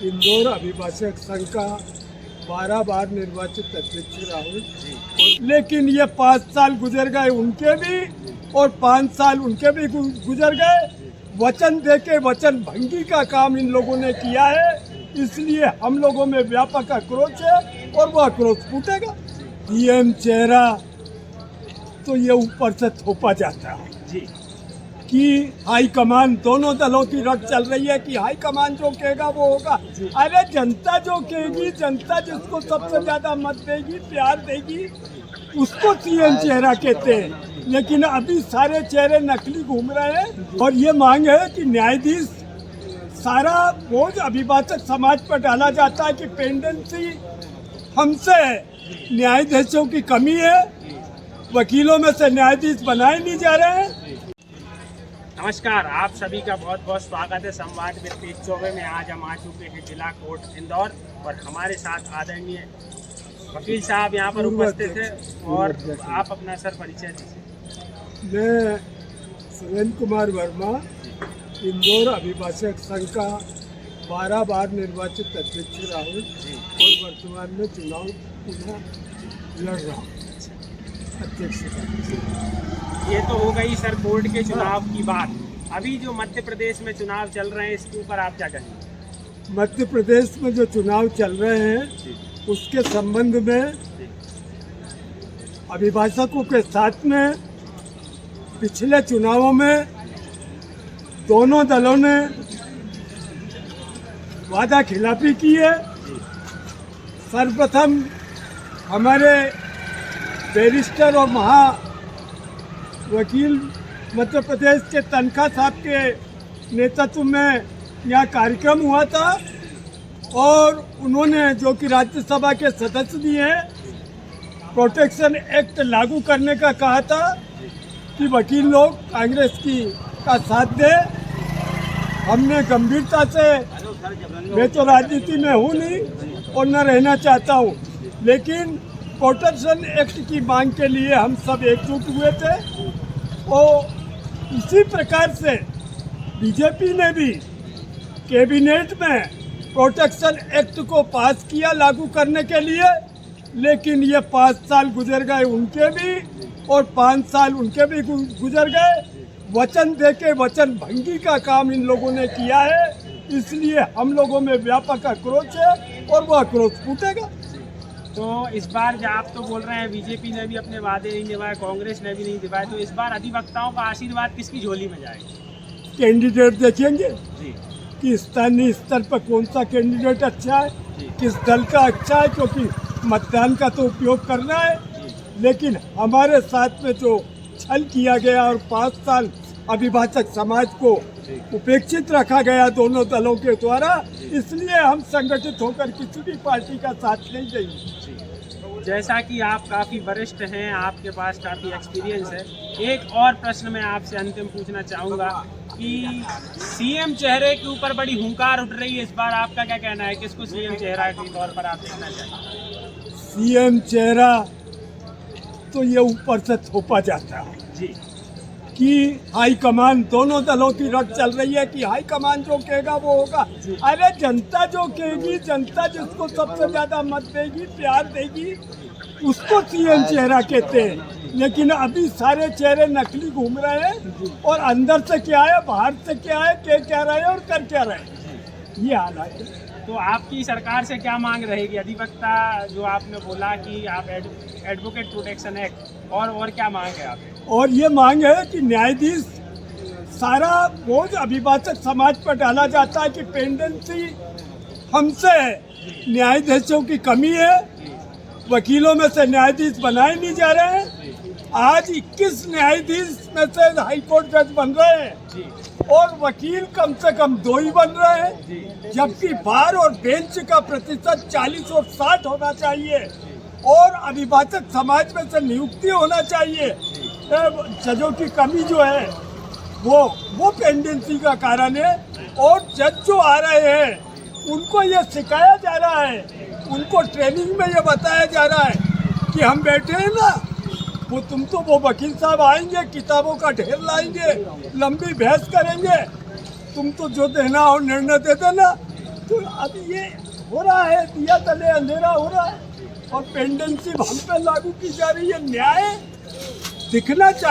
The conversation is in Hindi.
इंदौर अभिभाषक संघ का 12 बार निर्वाचित अध्यक्ष राहुल, लेकिन ये 5 साल गुजर गए उनके भी और 5 साल उनके भी गुजर गए। वचन देके वचन भंगी का काम इन लोगों ने किया है, इसलिए हम लोगों में व्यापक आक्रोश है और वो आक्रोश फूटेगा। सीएम चेहरा तो ये ऊपर से थोपा जाता है जी कि हाईकमान, दोनों दलों की रट चल रही है कि हाईकमान जो कहेगा वो होगा। अरे जनता जो कहेगी, जनता जिसको सबसे ज्यादा मत देगी, प्यार देगी, उसको सीएम चेहरा कहते हैं। लेकिन अभी सारे चेहरे नकली घूम रहे हैं और ये मांग है कि न्यायाधीश, सारा बोझ अभिभाषक समाज पर डाला जाता है कि पेंडेंसी हमसे है, न्यायाधीशों की कमी है, वकीलों में से न्यायाधीश बनाए नहीं जा रहे हैं। नमस्कार, आप सभी का बहुत बहुत स्वागत है संवाद में तेज चौबे में। आज हम आ चुके हैं जिला कोर्ट इंदौर और हमारे साथ आदरणीय वकील साहब यहाँ पर उपस्थित थे। और आप अपना सर परिचय दीजिए। मैं सुरेंद्र कुमार वर्मा, इंदौर अभिभाषक संघ का 12 बार निर्वाचित अध्यक्ष राहुल और वर्तमान में चुनाव पुनः लड़ रहा हूँ अध्यक्ष का। ये तो हो गई सर कोर्ट के चुनाव की बात। अभी जो मध्य प्रदेश में चुनाव चल रहे हैं, इसके ऊपर आप क्या कहेंगे? मध्य प्रदेश में जो चुनाव चल रहे हैं उसके संबंध में अभिभाषकों के साथ में पिछले चुनावों में दोनों दलों ने वादा खिलाफी की है। सर्वप्रथम हमारे बैरिस्टर और महा वकील मध्य प्रदेश के तनखा साहब के नेतृत्व में यहाँ कार्यक्रम हुआ था और उन्होंने, जो कि राज्यसभा के सदस्य भी हैं, प्रोटेक्शन एक्ट लागू करने का कहा था कि वकील लोग कांग्रेस की का साथ दे। हमने गंभीरता से, मैं तो राजनीति में हूँ नहीं और न रहना चाहता हूँ, लेकिन प्रोटेक्शन एक्ट की मांग के लिए हम सब एकजुट हुए थे। और इसी प्रकार से बीजेपी ने भी कैबिनेट में प्रोटेक्शन एक्ट को पास किया लागू करने के लिए, लेकिन ये 5 साल गुजर गए उनके भी और 5 साल उनके भी गुजर गए। वचन देके वचन भंगी का काम इन लोगों ने किया है, इसलिए हम लोगों में व्यापक आक्रोश है और वो आक्रोश फूटेगा। तो इस बार जो आप तो बोल रहे हैं बीजेपी ने भी अपने वादे नहीं निभाए, कांग्रेस ने भी नहीं निभाए, तो इस बार अधिवक्ताओं का आशीर्वाद किसकी झोली में जाएगा? कैंडिडेट देखेंगे जी कि स्थानीय स्तर पर कौन सा कैंडिडेट अच्छा है, किस दल का अच्छा है, क्योंकि मतदान का तो उपयोग करना है। लेकिन हमारे साथ में जो छल किया गया और 5 साल अभिभाषक समाज को उपेक्षित रखा गया दोनों दलों के द्वारा, इसलिए हम संगठित होकर किसी भी पार्टी का साथ नहीं देंगे। जैसा कि आप काफ़ी वरिष्ठ हैं, आपके पास काफ़ी एक्सपीरियंस है, एक और प्रश्न मैं आपसे अंतिम पूछना चाहूँगा कि सीएम चेहरे के ऊपर बड़ी हुंकार उठ रही है इस बार, आपका क्या कहना है? किसको सीएम चेहरा के तौर पर आप देखना चाहेंगे? सीएम चेहरा तो ये ऊपर से थोपा जाता है जी कि हाईकमान, दोनों दलों की रट चल रही है कि हाईकमान जो कहेगा वो होगा। अरे जनता जो कहेगी, जनता जिसको सबसे ज्यादा मत देगी, प्यार देगी, उसको सीएम चेहरा कहते हैं। लेकिन अभी सारे चेहरे नकली घूम रहे हैं और अंदर से क्या है, बाहर से क्या है, कह क्या रहे हैं और कर क्या रहे हैं, ये हालात है। तो आपकी सरकार से क्या मांग रहेगी? अधिवक्ता जो आपने बोला कि आप एडवोकेट प्रोटेक्शन एक्ट, और क्या मांग है आप? और ये मांग है कि न्यायाधीश, सारा बोझ अभिभाषक समाज पर डाला जाता है कि पेंडेंसी हमसे है, न्यायाधीशों की कमी है, वकीलों में से न्यायाधीश बनाए नहीं जा रहे हैं। आज 21 न्यायाधीश में से हाईकोर्ट जज बन रहे हैं और वकील कम से कम 2 ही बन रहे हैं, जबकि बार और बेंच का प्रतिशत 40 और 60 होना चाहिए और अभिभाषक समाज में से नियुक्ति होना चाहिए। जजों की कमी जो है वो पेंडेंसी का कारण है। और जज जो आ रहे हैं उनको ये सिखाया जा रहा है, उनको ट्रेनिंग में ये बताया जा रहा है कि हम बैठे हैं ना, वो वकील साहब आएंगे, किताबों का ढेर लाएंगे, लंबी बहस करेंगे, तुम तो जो देना हो निर्णय दे देना, तो अब ये हो रहा है, दिया तले अंधेरा हो रहा है और पेंडेंसी हम पे लागू की जा रही है। न्याय दिखना चाहिए।